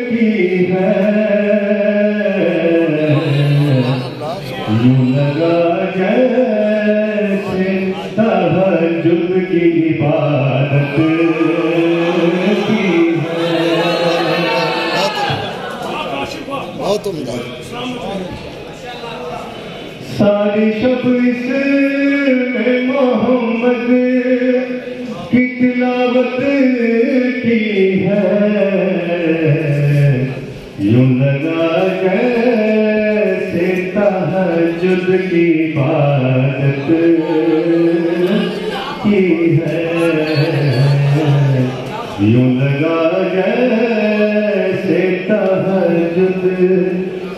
की है यूं लगा जैसे तहज्जुद की इबादत की है। बहुत उम्दा। सारी शब इसमें मोहम्मद की तिलावत की है यूं लगा जैसे तहज्जुद की इबादत की है यूं लगा जैसे तहज्जुद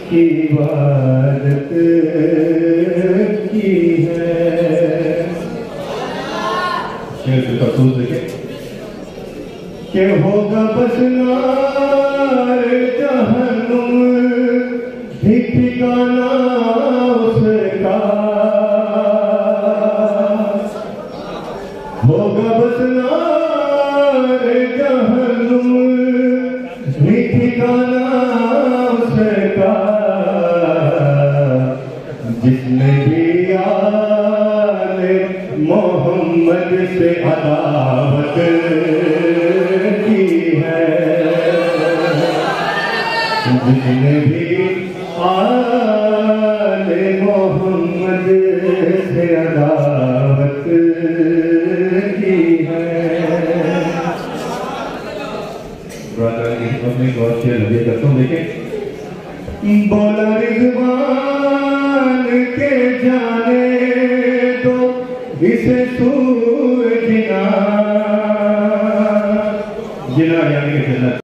की इबादत की है। शेर के तफसूल देखे कि होगा बस नार जहन्नुम भी ठिकाना उसका होगा बस नार जहन्नुम भी ठिकाना उसका जिसने भी आले मोहम्मद से अदावत की है जिसने भी आले मोहम्मद से अदावत की है। बहुत शेर लगे करता हूँ। देखें बोला रिज़वान के जाने दो इसे सूरज जिना यानी कि जन्नत।